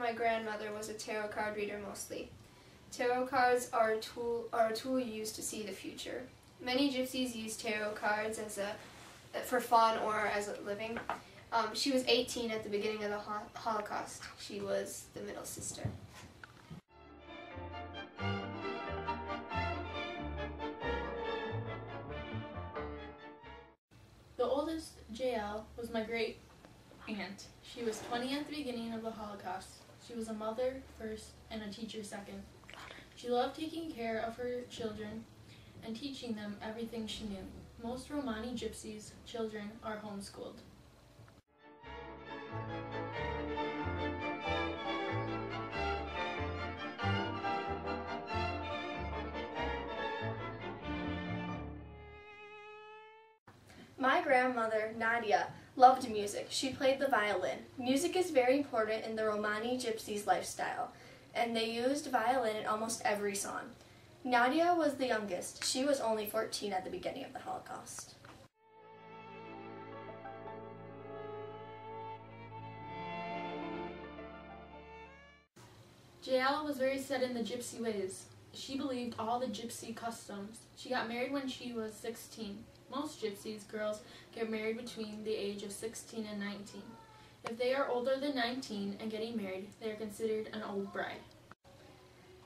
my grandmother was a tarot card reader mostly. Tarot cards are a tool used to see the future. Many gypsies use tarot cards for fun or as a living. She was 18 at the beginning of the Holocaust. She was the middle sister. The oldest, JL, was my great aunt. She was 20 at the beginning of the Holocaust. She was a mother first and a teacher second. She loved taking care of her children and teaching them everything she knew. Most Romani Gypsies' children are homeschooled. My grandmother, Nadia, loved music. She played the violin. Music is very important in the Romani Gypsies' lifestyle, and they used violin in almost every song. Nadia was the youngest. She was only 14 at the beginning of the Holocaust. JL was very set in the gypsy ways. She believed all the gypsy customs. She got married when she was 16. Most gypsies girls get married between the age of 16 and 19. If they are older than 19 and getting married, they are considered an old bride.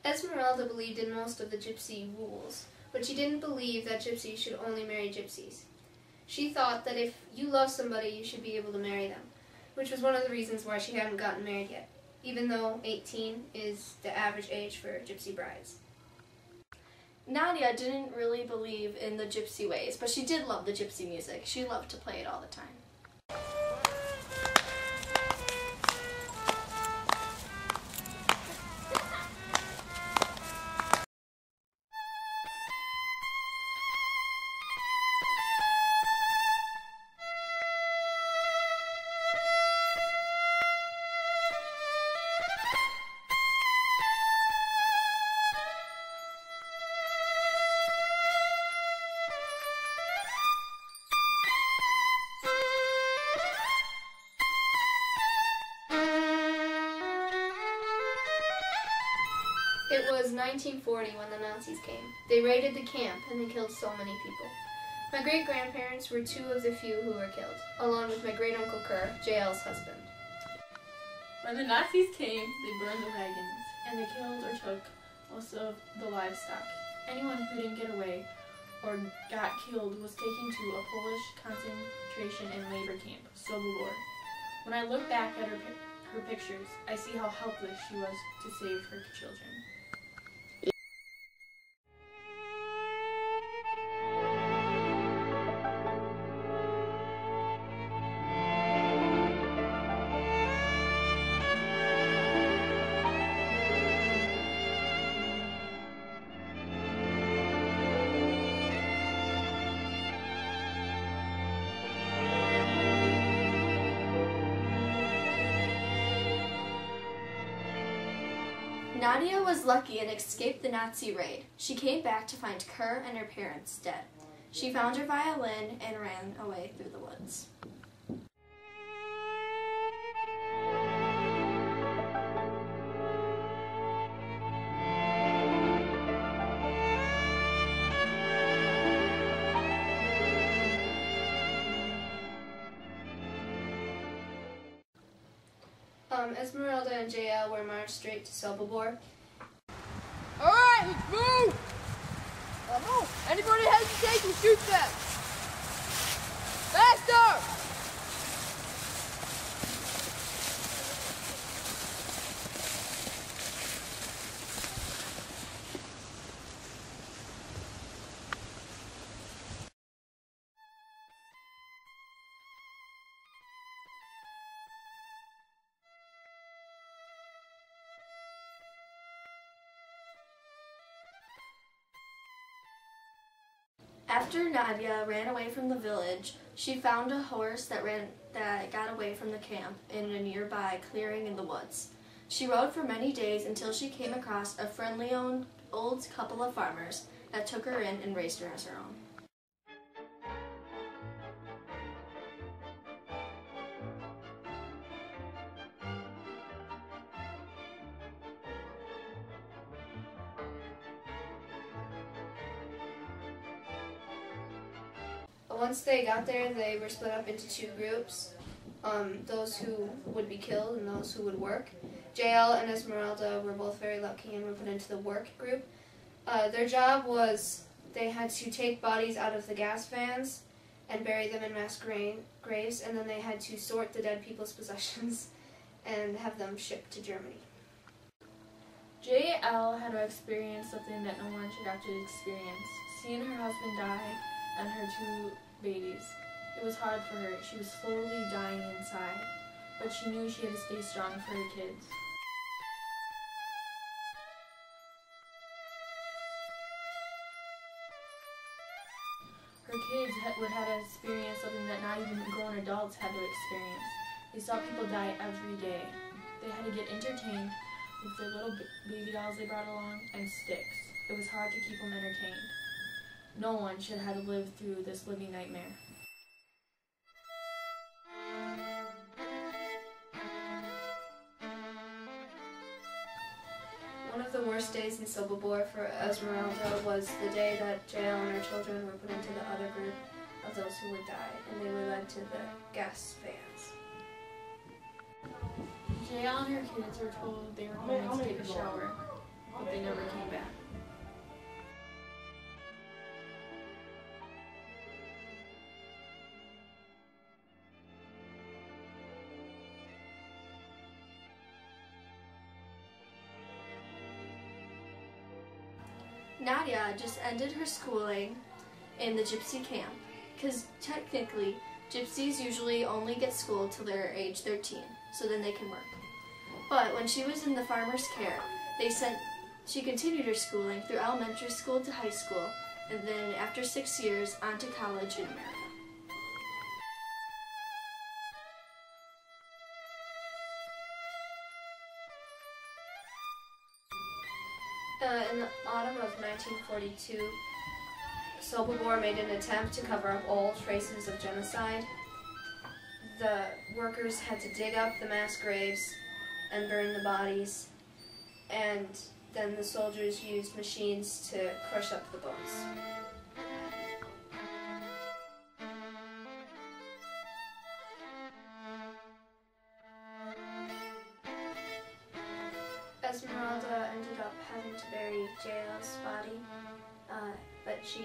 Esmeralda believed in most of the gypsy rules, but she didn't believe that gypsies should only marry gypsies. She thought that if you love somebody, you should be able to marry them, which was one of the reasons why she hadn't gotten married yet, even though 18 is the average age for gypsy brides. Nadia didn't really believe in the gypsy ways, but she did love the gypsy music. She loved to play it all the time. It was 1940 when the Nazis came. They raided the camp and they killed so many people. My great-grandparents were two of the few who were killed, along with my great-uncle Kerr, JL's husband. When the Nazis came, they burned the wagons, and they killed or took most of the livestock. Anyone who didn't get away or got killed was taken to a Polish concentration and labor camp, Sobibor. When I look back at her pictures, I see how helpless she was to save her children. Nadia was lucky and escaped the Nazi raid. She came back to find Kerr and her parents dead. She found her violin and ran away through the woods. Esmeralda and JL were marched straight to Sobibor. Alright, let's move! Move! Anybody hesitate, shoot them! Faster! After Nadia ran away from the village, she found a horse that got away from the camp in a nearby clearing in the woods. She rode for many days until she came across a friendly old couple of farmers that took her in and raised her as her own. Once they got there, they were split up into two groups, those who would be killed and those who would work. JL and Esmeralda were both very lucky and were put into the work group. Their job was they had to take bodies out of the gas vans and bury them in mass graves, and then they had to sort the dead people's possessions and have them shipped to Germany. JL had to experience something that no one should have to experience, seeing her husband die and her two babies. It was hard for her. She was slowly dying inside, but she knew she had to stay strong for her kids. Her kids would have to experience something that not even grown adults had to experience. They saw people die every day. They had to get entertained with their little baby dolls they brought along and sticks. It was hard to keep them entertained. No one should have to live through this living nightmare. One of the worst days in Sobibor for Esmeralda was the day that JL and her children were put into the other group of those who would die, and they were led to the gas vans. JL and her kids were told they were going to take a shower, but they never came back. Nadia just ended her schooling in the Gypsy camp, because technically, Gypsies usually only get schooled till they're age 13, so then they can work. But when she was in the farmer's care, she continued her schooling through elementary school to high school, and then after 6 years, on to college in America. In the autumn of 1942, Sobibor made an attempt to cover up all traces of genocide. The workers had to dig up the mass graves and burn the bodies, and then the soldiers used machines to crush up the bones. Esmeralda ended up having to bury JL's body, but she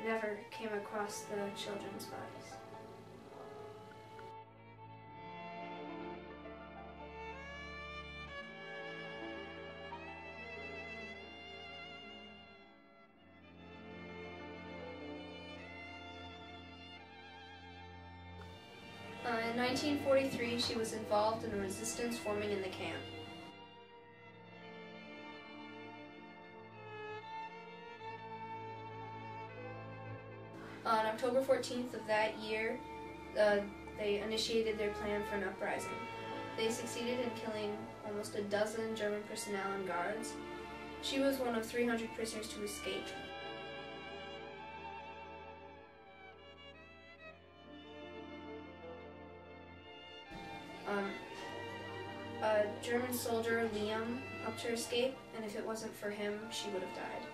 never came across the children's bodies. In 1943, she was involved in a resistance forming in the camp. On October 14th of that year, they initiated their plan for an uprising. They succeeded in killing almost a dozen German personnel and guards. She was one of 300 prisoners to escape. A German soldier, Liam, helped her escape, and if it wasn't for him, she would have died.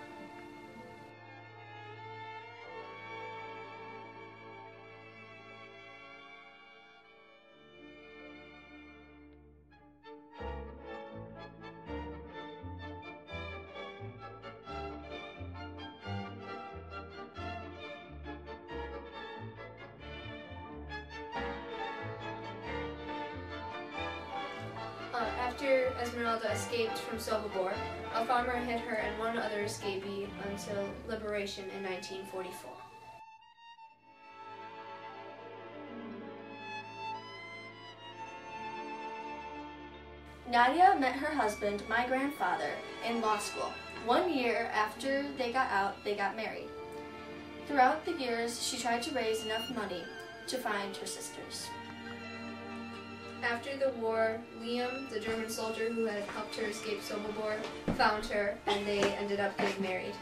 After Esmeralda escaped from Sobibor, a farmer hid her and one other escapee until liberation in 1944. Nadia met her husband, my grandfather, in law school. 1 year after they got out, they got married. Throughout the years, she tried to raise enough money to find her sisters. After the war, Liam, the German soldier who had helped her escape Sobibor, found her, and they ended up getting married.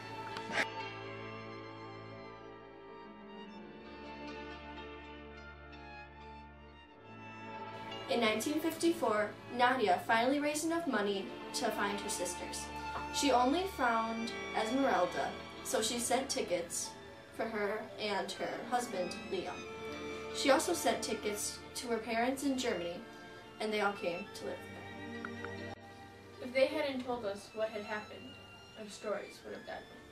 In 1954, Nadia finally raised enough money to find her sisters. She only found Esmeralda, so she sent tickets for her and her husband, Liam. She also sent tickets to her parents in Germany, and they all came to live there. If they hadn't told us what had happened, our stories would have gotten